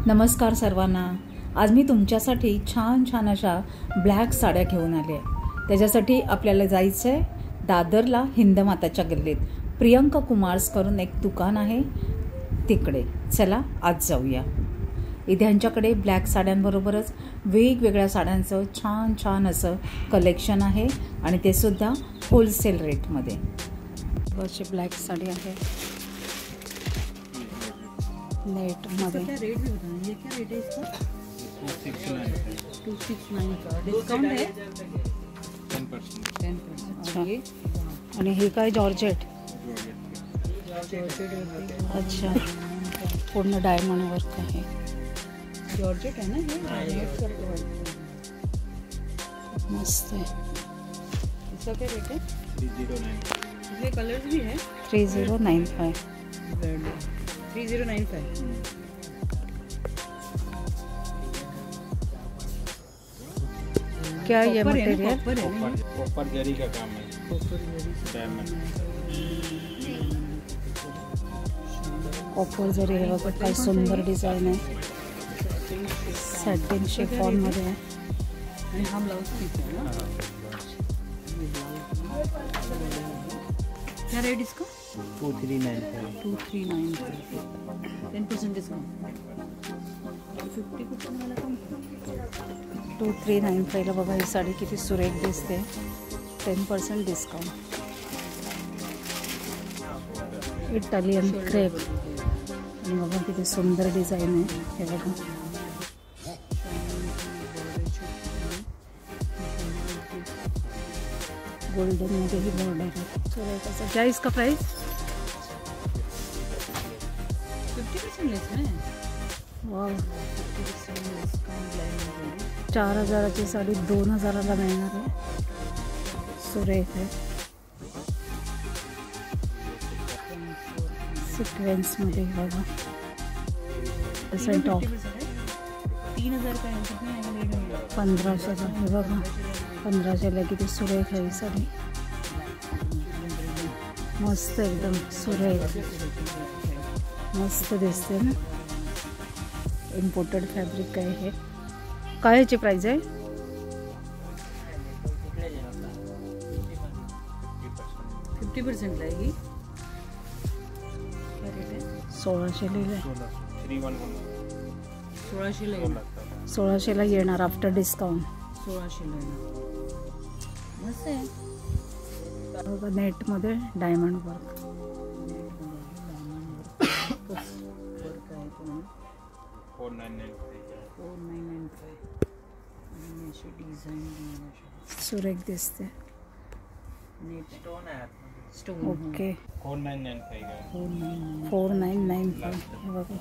नमस्कार सर्वांना. आज मी तुमच्यासाठी छान छान अशा ब्लॅक साड्या घेऊन आले आहे. त्याच्यासाठी आपल्याला जायचं आहे दादरला हिंदमाताच्या गल्लीत. प्रियंका कुमार्स करून एक दुकान आहे तिकडे. चला आज जाऊया. इथे यांच्याकडे ब्लॅक साड्यांबरोबरच वेगवेगळ्या साड्यांचं छान छान असं कलेक्शन आहे आणि ते सुद्धा होलसेल रेटमध्ये. अशी ब्लॅक साडी आहे नेट मध्ये. क्या रेट भी बताइए, क्या रेट है इसका? 269 का डिस्काउंट है 10%. अच्छा. आणि हे काय जॉर्जेट? अच्छा, पूर्ण डायमंड वर्क आहे. जॉर्जेट है ना ये? मस्त आहे. इसका क्या रेट है? 309. इसमें कलर्स भी है. 3095. 3095. क्या ये मटेरियल? कॉपर जरी का काम है. डायमंड कॉपर जरी हे बघा काय सुंदर डिझाईन आहे. सॅटिन शिफॉन मध्ये आहे. आणि हा ब्लाउज पीस है ना? क्या रेट इसका? 2395. 2395. 10% डिस्काउंट. 50% वाला कम. 2395 ला बघा ही साडी किती सुरेख दिसते. 10% डिस्काउंट. इटालियन क्रेप आणि बघा किती सुंदर डिझाईन आहे. हे बघा गोल्डन मध्ये ही बॉर्डर आहे. क्या इसका प्राइस? 50% लेस में. वाव. 50% डिस्काउंट. 4000ची साडी 2000ला मिळणार आहे. सुरेख आहे. सिक्वेन्स मध्ये बघा. Percent of. 3000 का है. 1500ला. हे बघा 1500ला किती सुरेख आहे ही साडी. मस्त एकदम सुरेख मस्त दिसते ना. इम्पोर्टेड फॅब्रिक आहे हे. काय याची प्राइस आहे? 50% लाएगी. क्या रेट है? 1600 लिहिलंय. 1600 लगेगा. 1600ला येणार आफ्टर डिस्काउंट. 1600 लगेगा. मस्त है. बघा नेट मध्ये डायमंड वर्क. वर्क आहे पण 4995. आणि अशी डिझाइन सुरेख दिसते. नेट स्टोन है. स्टोन. ओके. 4995 का. 4995. हे बघा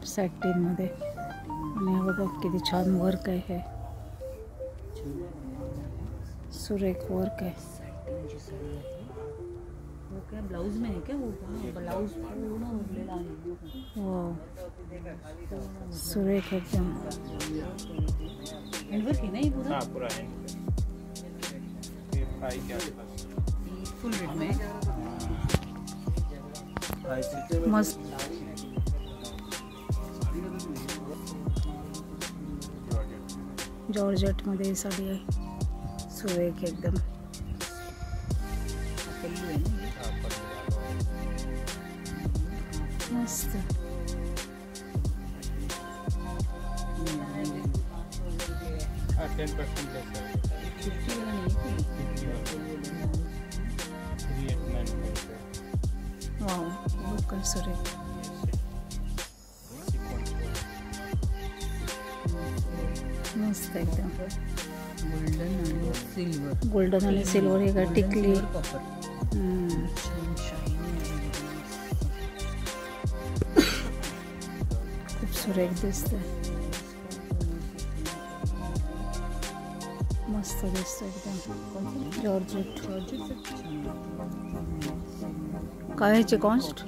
सॅटिन मध्ये. आणि हे बघा किती छान वर्क आहे. हे सुरेख वर्क आहे. वो क्या ब्लाउज में है क्या? वो ब्लाउज पूर्ण उरलेला आहे. वाव सुरेख एकदम. हैंडवर्क है ना ये पूरा? हाँ पूरा है. ये प्राइस के आसपास. फुल रेट में. मस्त. जॉर्जेट मध्ये साडी आहे. सुरेख एकदम. मस्त. हाँ 10% लेस है. 50 वाला नहीं है. 3895. वाव लोकल सुरेख. मस्त एकदम. गोल्डन आणि सिल्वर. गोल्डन आणि सिल्वर हे काय टिकली. कॉपर. खूप सुरेख दिसते. मस्त दिसतं एकदम. जॉर्जेट. काय ह्याची कॉस्ट?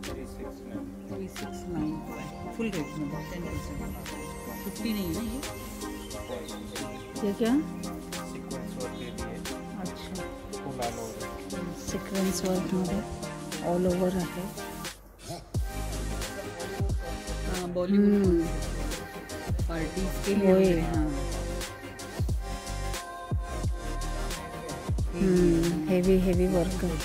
3695. फुल रेट में 10%. 50 नहीं है ना ये? ये क्या? सिक्वेन्स वर्कमध्ये ऑल ओव्हर आहे. बॉलीवुड पार्टीज के लिए होय. हेवी वर्क आहे.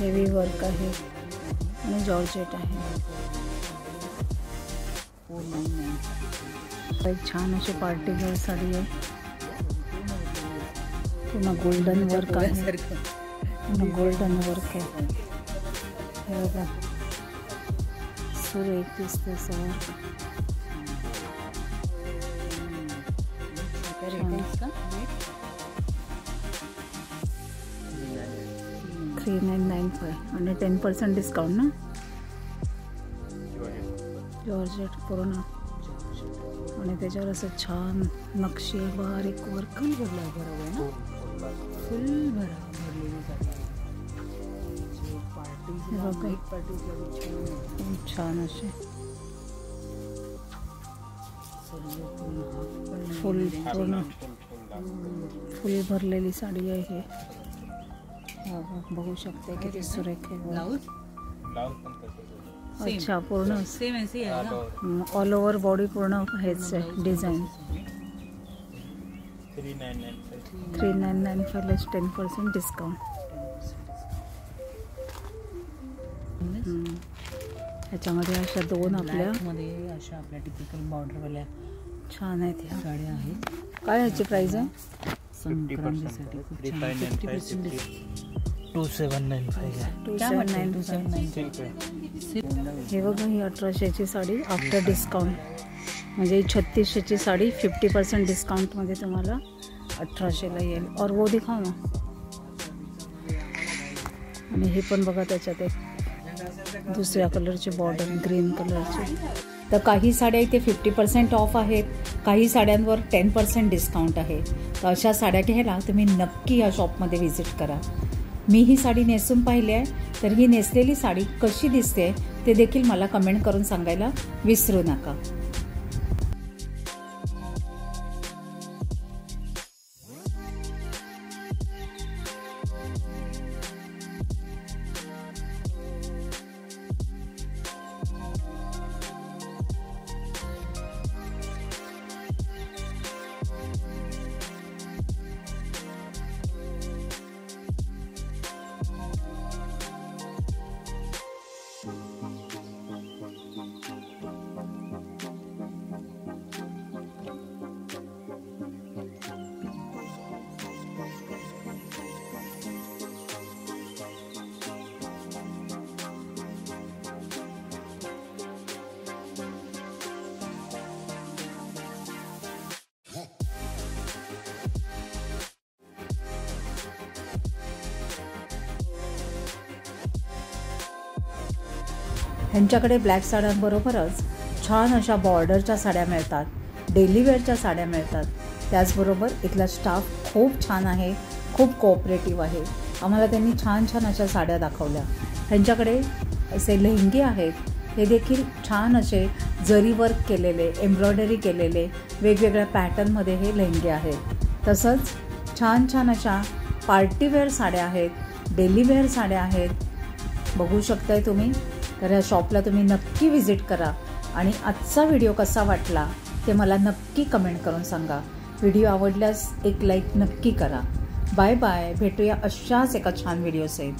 हेवी वर्क आहे आणि जॉर्जेट आहे. एक छान अशी पार्टी वेअर साडी आहे. पूर्ण गोल्डन वर्क आहे. पूर्ण गोल्डन वर्क आहे. हे बघा सुरेख दिसते असं वर्क. 3995 आणि 10% डिस्काउंट ना. जॉर्जेट पूर्ण आणि त्याच्यावर असं छान नक्षी बारीक वर्क भरला बरोबर ना. फुल भरलेली खूप छान असे फुल भरलेली साडी आहे हे. बघू शकते किती सुरेख आहे. अच्छा पूर्ण सेम ऐसी है ना. ऑल ओव्हर बॉडी पूर्ण हेच आहे डिझाईन. 3995 लेस 10% डिस्काउंट. ह्याच्यामध्ये अशा दोन आपल्या अशा आपल्या टिपिकल बॉर्डरवाल्या छान आहेत ह्या साड्या आहेत. काय ह्याची प्राइस आहे? संक्रांतीसाठी खूप छान 2795. हे बघा ही 1800ची साडी आफ्टर डिस्काउंट म्हणजे 3600ची साडी 50% डिस्काउंटमध्ये तुम्हाला 1800ला येईल. और वो दिखाओ ना. आणि हे पण बघा त्याच्यात एक दुसऱ्या कलरचे बॉर्डर ग्रीन कलरचे. तर काही साड्या इथे 50% ऑफ आहेत. काही साड्यांवर 10% डिस्काउंट आहे. तर अशा साड्या घ्यायला तुम्ही नक्की या शॉपमध्ये व्हिजिट करा. मी ही साडी नेसून पाहिली आहे. तर ही नेसलेली साडी कशी दिसते ते देखील मला कमेंट करून सांगायला विसरू नका. ह्यांच्याकडे ब्लॅक साड्यांबरोबरच छान अशा बॉर्डरच्या साड्या मिळतात. डेली वेअरच्या साड्या मिळतात. त्याचबरोबर इथला स्टाफ खूप छान आहे. खूप कोऑपरेटिव्ह आहे. आम्हाला त्यांनी छान छान अशा साड्या दाखवल्या. ह्यांच्याकडे असे लेहंगे आहेत. हे देखील छान असे जरी वर्क केलेले एम्ब्रॉयडरी केलेले वेगवेगळ्या पॅटर्नमध्ये हे लेहंगे आहेत. तसंच छान छान अशा पार्टीवेअर साड्या आहेत. डेली वेअर साड्या आहेत. बघू शकताय तुम्ही. तर ह्या शॉपला तुम्ही नक्की व्हिजिट करा. आणि आजचा व्हिडिओ कसा वाटला ते मला नक्की कमेंट करून सांगा. व्हिडिओ आवडल्यास एक लाईक नक्की करा. Bye bye. भेटूया अशाच एका छान व्हिडिओसहित.